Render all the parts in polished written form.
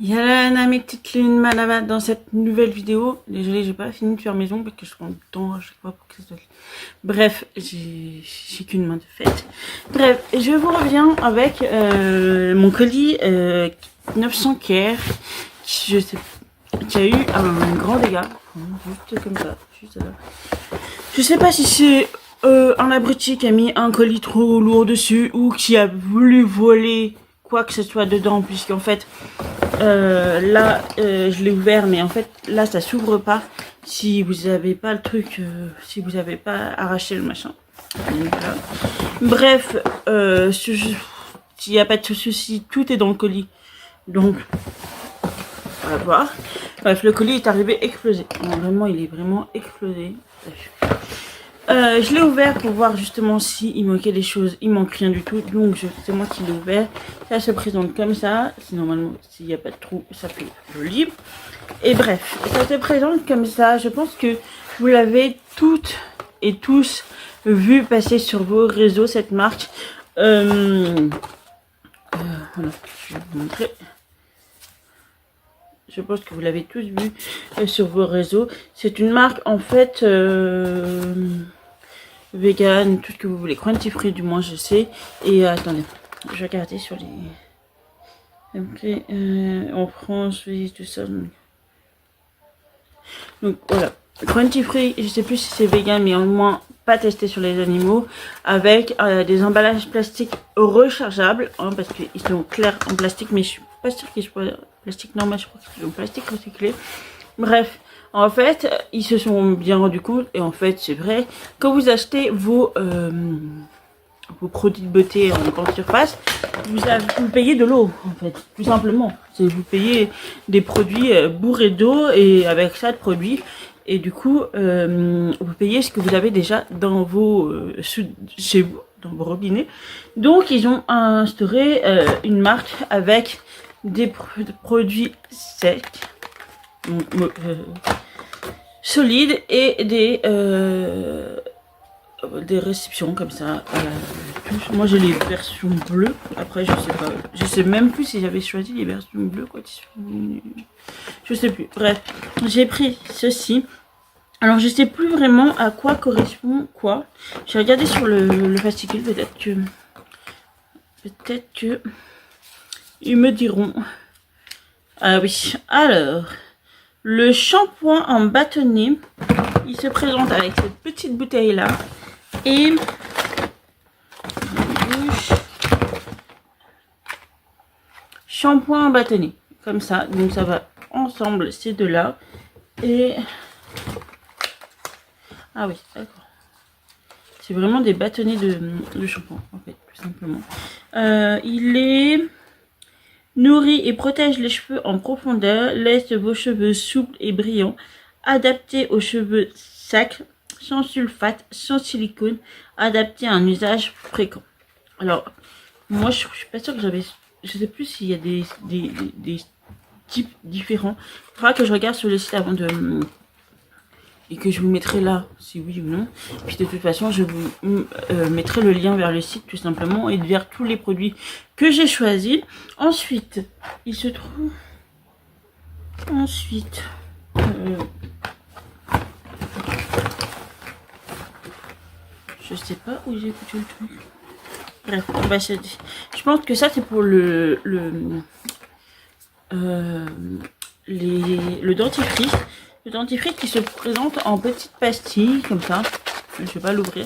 Yalana mes petites lunes malava dans cette nouvelle vidéo. Désolée, j'ai pas fini de faire mes ongles parce que je prends du temps à chaque fois pour que ça soit... Bref, j'ai qu'une main de fête. Bref, je vous reviens avec mon colis 900 Care qui a eu un grand dégât. Juste comme ça, juste là. Je sais pas si c'est un abruti qui a mis un colis trop lourd dessus ou qui a voulu voler quoi que ce soit dedans, puisqu'en fait là je l'ai ouvert, mais en fait là ça s'ouvre pas si vous avez pas le truc, si vous avez pas arraché le machin. Donc, voilà. Bref, s'il n'y a pas de souci, tout est dans le colis, donc on va voir. Bref, le colis est arrivé explosé. Non, vraiment, il est vraiment explosé. Je l'ai ouvert pour voir justement s'il manquait des choses. Il manque rien du tout, donc c'est moi qui l'ai ouvert. Ça se présente comme ça. Normalement, s'il n'y a pas de trou, ça fait joli. Et bref, ça se présente comme ça. Je pense que vous l'avez toutes et tous vu passer sur vos réseaux, cette marque. Voilà, je vais vous montrer. Je pense que vous l'avez tous vu sur vos réseaux. C'est une marque en fait vegan, tout ce que vous voulez, cruelty free du moins, je sais. Et attendez, je vais regarder sur les après, en France, oui, tout ça. Donc voilà, cruelty free, je sais plus si c'est vegan, mais au moins pas testé sur les animaux, avec des emballages plastiques rechargeables, hein, parce qu'ils sont clairs en plastique, mais je suis pas sûre qu'ils soient plastique normal, je crois qu'ils sont plastique recyclé. Bref, en fait, ils se sont bien rendus compte, et en fait, c'est vrai, quand vous achetez vos produits de beauté en grande surface, vous payez de l'eau, en fait, tout simplement. Vous payez des produits bourrés d'eau, et avec ça, de produits, et du coup, vous payez ce que vous avez déjà dans vos chez vous, dans vos robinets. Donc, ils ont instauré une marque avec des produits secs, solides, et des réceptions comme ça. Moi j'ai les versions bleues. Après je sais pas, je sais même plus si j'avais choisi les versions bleues, quoi. Je sais plus. Bref, j'ai pris ceci. Alors je sais plus vraiment à quoi correspond quoi. J'ai regardé sur le fascicule, peut-être que ils me diront. Ah oui, alors le shampoing en bâtonnet, il se présente avec cette petite bouteille là et shampoing en bâtonnet comme ça, donc ça va ensemble ces deux là. Et ah oui, d'accord, c'est vraiment des bâtonnets de shampoing en fait, tout simplement. Il est nourrit et protège les cheveux en profondeur, laisse vos cheveux souples et brillants, adapté aux cheveux secs, sans sulfate, sans silicone, adapté à un usage fréquent. Alors, moi je suis pas sûre que j'avais, je sais plus s'il y a des types différents. Il faudra que je regarde sur le site avant de... et que je vous mettrai là, si oui ou non. Puis de toute façon, je vous mettrai le lien vers le site tout simplement et vers tous les produits que j'ai choisis. Ensuite, il se trouve... Ensuite... je sais pas où j'ai foutu le truc. Bref, bah, je pense que ça c'est pour le dentifrice. Le dentifrice qui se présente en petites pastilles comme ça. Je ne vais pas l'ouvrir.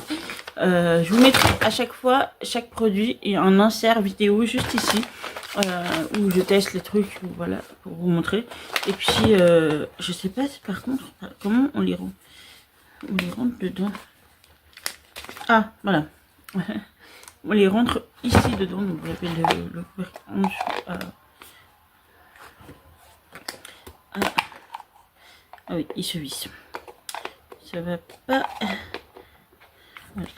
Je vous mettrai à chaque fois chaque produit et un insert vidéo juste ici où je teste les trucs, voilà, pour vous montrer. Et puis je sais pas par contre comment on les rend. On les rentre dedans. Ah voilà. On les rentre ici dedans. Donc vous avez le en dessous. Ah oui, il se visse. Ça va pas. Voilà.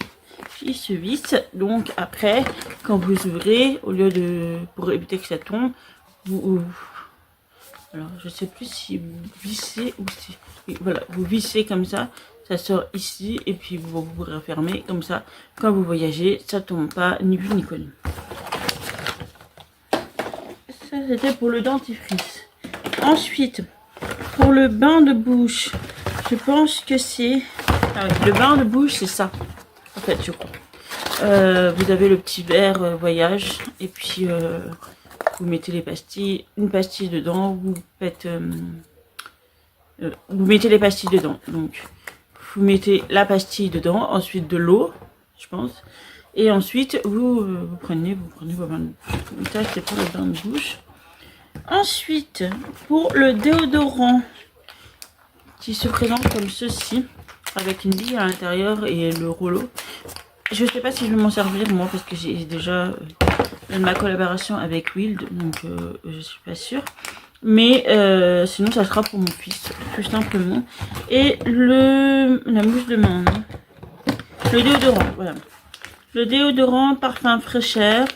Il se visse. Donc après, quand vous ouvrez, au lieu de, pour éviter que ça tombe, alors je sais plus si vous vissez ou si, oui, voilà, vous vissez comme ça, ça sort ici et puis vous refermez comme ça. Quand vous voyagez, ça tombe pas ni vu ni connu. Ça c'était pour le dentifrice. Ensuite, pour le bain de bouche, je pense que c'est... Ah oui, le bain de bouche, c'est ça. En fait, je crois. Vous avez le petit verre voyage. Et puis, vous mettez les pastilles, une pastille dedans. Vous faites... vous mettez les pastilles dedans. Donc, vous mettez la pastille dedans. Ensuite, de l'eau, je pense. Et ensuite, vous prenez vos bains de bouche. Ça, c'est pour le bain de bouche. Ensuite, pour le déodorant, qui se présente comme ceci, avec une bille à l'intérieur et le rouleau. Je sais pas si je vais m'en servir moi, parce que j'ai déjà ma collaboration avec Wild, donc je suis pas sûre. Mais sinon, ça sera pour mon fils, tout simplement. Et la mousse de main, hein. Le déodorant, voilà. Le déodorant parfum fraîcheur.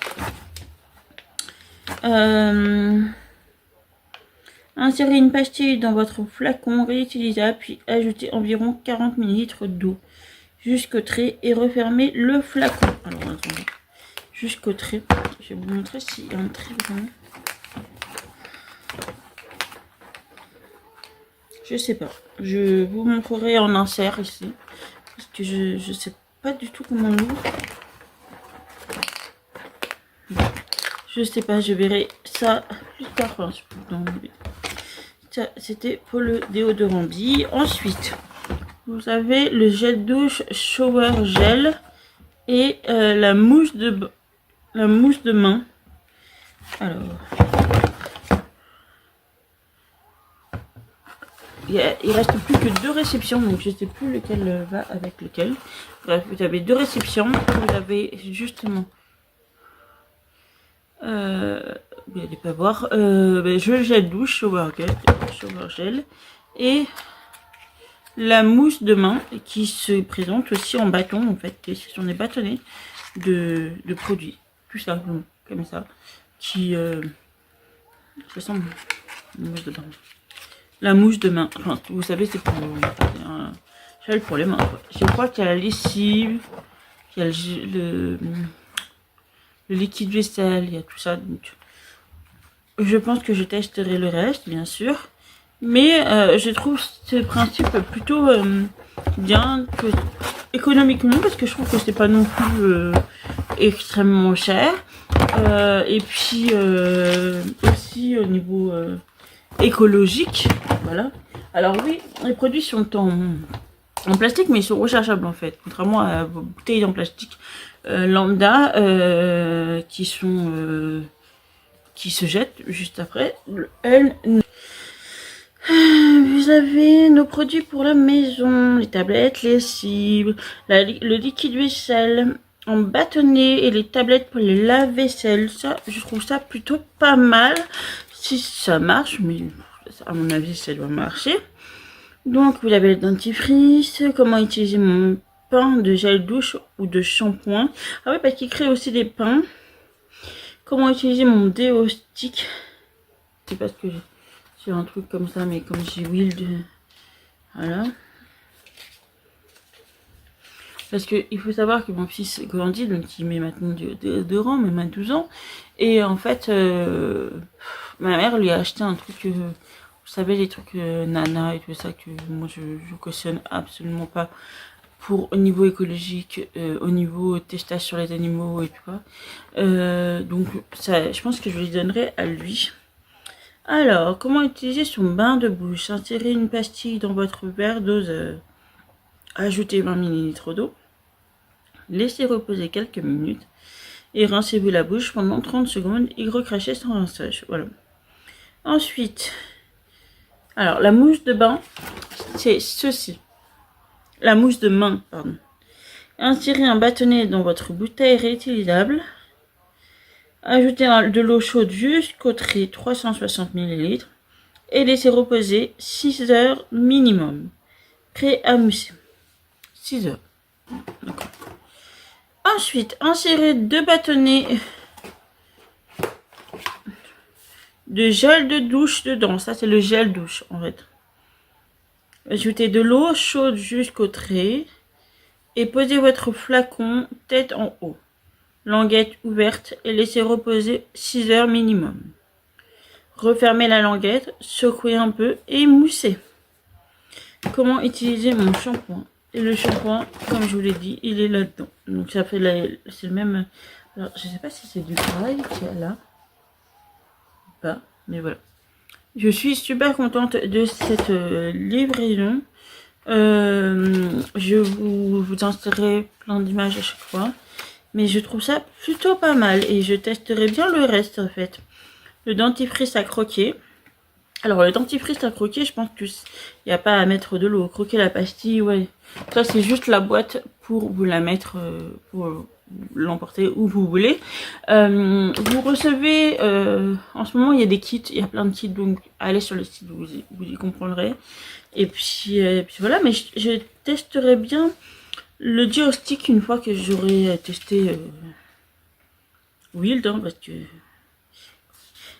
Insérez une pastille dans votre flacon réutilisable, puis ajoutez environ 40 ml d'eau jusqu'au trait et refermez le flacon. Alors attendez, jusqu'au trait. Je vais vous montrer s'il y a un trait vraiment. Je sais pas. Je vous montrerai en insert ici. Parce que je sais pas du tout comment on l'ouvre. Je sais pas, je verrai ça plus tard. Enfin, ça, c'était pour le déodorant bille. Ensuite, vous avez le gel douche shower gel et la mousse de main. Alors, il reste plus que 2 réceptions, donc je sais plus lequel va avec lequel. Bref, vous avez 2 réceptions. Vous avez justement vous n'allez pas voir je gel douche shower gel et la mousse de main qui se présente aussi en bâton, en fait. Ce sont des bâtonnets de produits, tout simplement, comme ça, qui ressemble à une mousse de bain. La mousse de main, enfin, vous savez, c'est pour un gel pour les mains, quoi. Je crois qu'il y a la lessive, il y a le liquide vaisselle, il y a tout ça. Donc, je pense que je testerai le reste, bien sûr. Mais je trouve ce principe plutôt bien, économiquement, parce que je trouve que c'est pas non plus extrêmement cher. Et puis aussi au niveau écologique, voilà. Alors oui, les produits sont en plastique, mais ils sont rechargeables en fait, contrairement à vos bouteilles en plastique lambda qui se jettent juste après. Vous avez nos produits pour la maison, les tablettes, les cibles, le liquide vaisselle en bâtonnet et les tablettes pour les lave-vaisselle. Ça, je trouve ça plutôt pas mal. Si ça marche, mais à mon avis, ça doit marcher. Donc, vous avez le dentifrice, comment utiliser mon pain de gel douche ou de shampoing. Ah oui, parce qu'il crée aussi des pains. Comment utiliser mon déo stick. C'est parce que j'ai un truc comme ça, mais comme j'ai Wild, voilà. Parce que il faut savoir que mon fils grandit, donc il met maintenant du déodorant, même à 12 ans. Et en fait, ma mère lui a acheté un truc, vous savez, les trucs nana et tout ça, que moi je cautionne absolument pas. Pour au niveau écologique, au niveau testage sur les animaux et tout ça. Donc ça, je pense que je lui donnerai à lui. Alors, comment utiliser son bain de bouche? Insérez une pastille dans votre verre doseur. Ajoutez 20 ml d'eau. Laissez reposer quelques minutes. Et rincez-vous la bouche pendant 30 secondes et recrachez sans rinçage. Voilà. Ensuite, alors la mousse de bain, c'est ceci. La mousse de main, pardon. Insérez un bâtonnet dans votre bouteille réutilisable. Ajoutez de l'eau chaude jusqu'au trait 360 ml et laissez reposer 6 heures minimum. Prêt à mousser. 6 heures. Ensuite, insérez 2 bâtonnets de gel de douche dedans. Ça, c'est le gel douche en fait. Ajoutez de l'eau chaude jusqu'au trait et posez votre flacon tête en haut, languette ouverte et laissez reposer 6 heures minimum. refermer la languette, secouer un peu et mousser. Comment utiliser mon shampoing? Et le shampoing, comme je vous l'ai dit, il est là-dedans. Donc ça fait c'est le même. Alors je sais pas si c'est du pareil qu'il y a là. Pas, mais voilà. Je suis super contente de cette livraison. Je vous insérerai plein d'images à chaque fois. Mais je trouve ça plutôt pas mal. Et je testerai bien le reste en fait. Le dentifrice à croquer. Alors le dentifrice à croquer, je pense qu'il n'y a pas à mettre de l'eau. Croquer la pastille, ouais. Ça c'est juste la boîte pour vous la mettre, pour l'emporter où vous voulez. Vous recevez, en ce moment il y a des kits, il y a plein de kits, donc allez sur le site, vous y comprendrez. Et puis voilà, mais je testerai bien le Duo Stick une fois que j'aurai testé Wild, hein, parce que...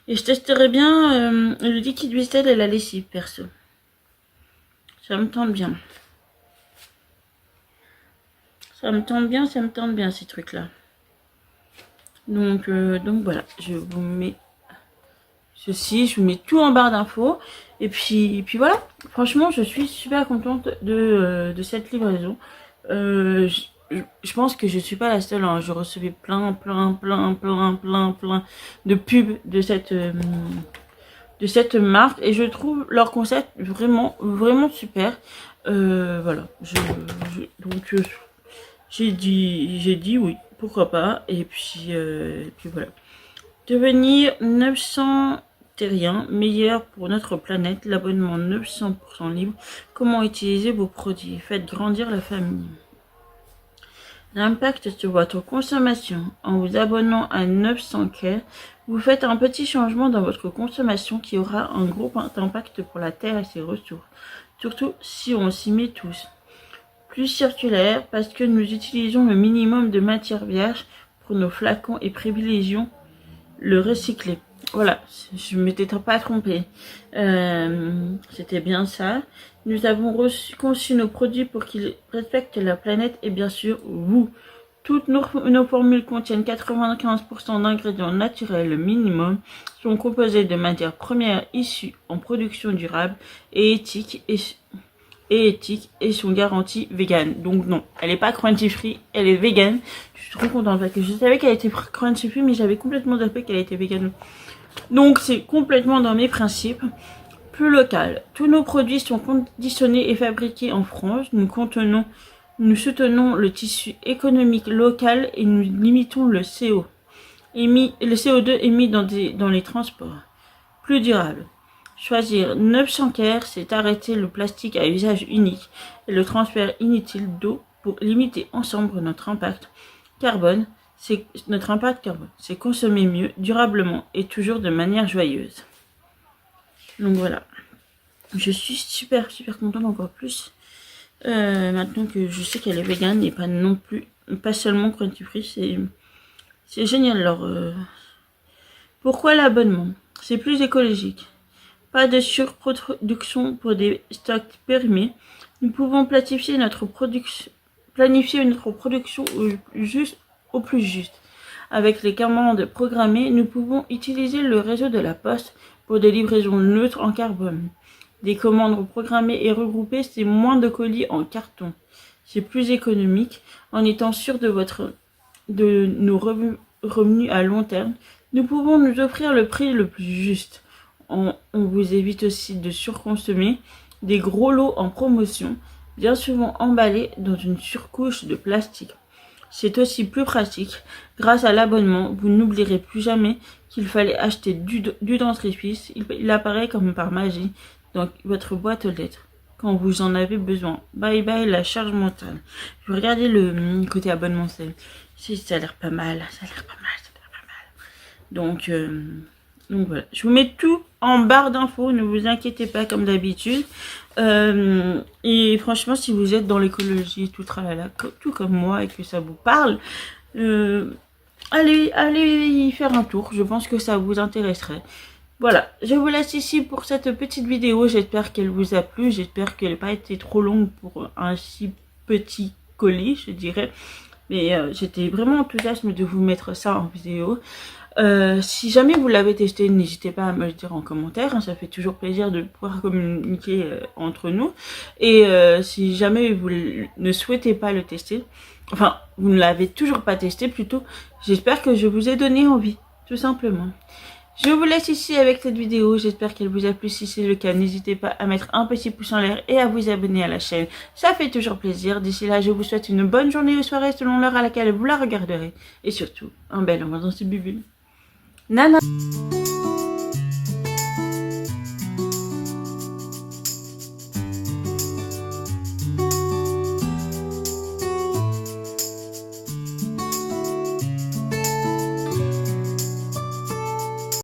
Et je testerai bien le liquide vaisselle et la lessive, perso. Ça me tente bien. Ça me tente bien ces trucs-là. Donc voilà, je vous mets ceci, je vous mets tout en barre d'infos. Et puis voilà, franchement, je suis super contente de cette livraison. Je pense que je suis pas la seule, hein. Je recevais plein de pubs de cette marque et je trouve leur concept vraiment super. Voilà, donc j'ai dit oui, pourquoi pas. Et puis voilà. Devenir 900 terriens, meilleur pour notre planète, l'abonnement 900% libre. Comment utiliser vos produits? Faites grandir la famille. L'impact sur votre consommation. En vous abonnant à 900 Care, vous faites un petit changement dans votre consommation qui aura un gros impact pour la Terre et ses ressources. Surtout si on s'y met tous. Plus circulaire parce que nous utilisons le minimum de matière vierge pour nos flacons et privilégions le recycler. Voilà, je ne m'étais pas trompée. C'était bien ça. Nous avons conçu nos produits pour qu'ils respectent la planète et bien sûr vous. Toutes nos formules contiennent 95% d'ingrédients naturels minimum, sont composées de matières premières issues en production durable et éthique et sont garanties vegan. Donc non, elle n'est pas crunchy free, elle est vegan. Je suis trop contente parce que je savais qu'elle était crunchy free, mais j'avais complètement zappé qu'elle était vegan. Donc c'est complètement dans mes principes. Plus local. Tous nos produits sont conditionnés et fabriqués en France. Nous soutenons le tissu économique local et nous limitons le CO2 émis dans les transports. Plus durable. Choisir 900 Care, c'est arrêter le plastique à usage unique et le transfert inutile d'eau pour limiter ensemble notre impact carbone. C'est consommer mieux, durablement et toujours de manière joyeuse. Donc voilà. Je suis super contente encore plus. Maintenant que je sais qu'elle est vegan et pas seulement cruelty free, c'est génial. Alors, pourquoi l'abonnement? C'est plus écologique. Pas de surproduction pour des stocks périmés. Nous pouvons planifier notre production au plus juste. Avec les commandes programmées, nous pouvons utiliser le réseau de la Poste pour des livraisons neutres en carbone. Des commandes programmées et regroupées, c'est moins de colis en carton. C'est plus économique. En étant sûr de nos revenus à long terme, nous pouvons nous offrir le prix le plus juste. On vous évite aussi de surconsommer des gros lots en promotion, bien souvent emballés dans une surcouche de plastique. C'est aussi plus pratique. Grâce à l'abonnement, vous n'oublierez plus jamais qu'il fallait acheter du dentifrice. Il apparaît comme par magie dans votre boîte aux lettres quand vous en avez besoin. Bye bye la charge mentale. Je vais regarder le côté abonnement. Ça a l'air pas mal. Donc voilà. Je vous mets tout en barre d'infos. Ne vous inquiétez pas comme d'habitude. Et franchement, si vous êtes dans l'écologie, tout tralala, tout comme moi et que ça vous parle, allez y faire un tour. Je pense que ça vous intéresserait. Voilà, je vous laisse ici pour cette petite vidéo. J'espère qu'elle vous a plu. J'espère qu'elle n'a pas été trop longue pour un si petit colis, je dirais. Mais j'étais vraiment enthousiaste de vous mettre ça en vidéo. Si jamais vous l'avez testé, n'hésitez pas à me le dire en commentaire, hein, ça fait toujours plaisir de pouvoir communiquer entre nous. Et si jamais vous ne souhaitez pas le tester, enfin vous ne l'avez toujours pas testé plutôt, j'espère que je vous ai donné envie, tout simplement. Je vous laisse ici avec cette vidéo, j'espère qu'elle vous a plu. Si c'est le cas, n'hésitez pas à mettre un petit pouce en l'air et à vous abonner à la chaîne, ça fait toujours plaisir. D'ici là, je vous souhaite une bonne journée ou soirée selon l'heure à laquelle vous la regarderez. Et surtout, un bel moment dans ce bubule. Nana.